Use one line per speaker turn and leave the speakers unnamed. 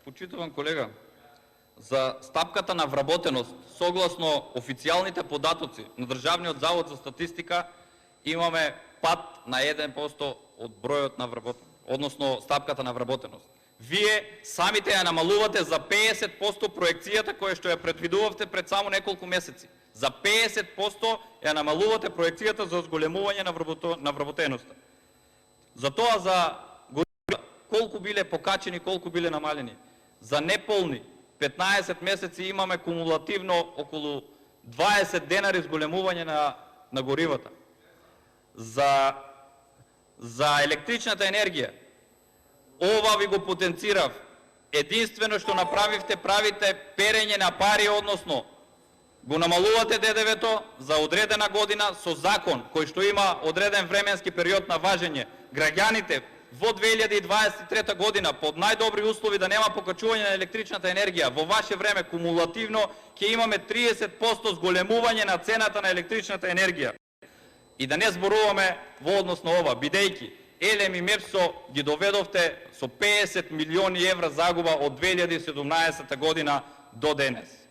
Почитуван колега, за стапката на вработеност, согласно официалните податоци на Државниот завод за статистика, имаме пад на 1% од бројот на вработеност, односно стапката на вработеност. Вие самите ја намалувате за 50% проекцијата која што ја предвидувавте пред само неколку месеци. За 50% ја намалувате проекцијата за зголемување на вработеноста. Затоа за горивата, колку биле покачени, колку биле намалени. За неполни 15 месеци имаме кумулативно околу 20 денари зголемување на горивата. За електричната енергија, ова ви го потенцирав. Единствено што направивте, правите перење на пари, односно го намалувате ДДВ-то за одредена година со закон кој што има одреден временски период на важење. Граѓаните во 2023 година под најдобри услови да нема покачување на електричната енергија, во ваше време кумулативно ќе имаме 30% зголемување на цената на електричната енергија. И да не зборуваме во однос на ова, бидејќи ЕЛЕМ и МЕПСО ги доведовте со 50 милиони евра загуба од 2017 година до денес.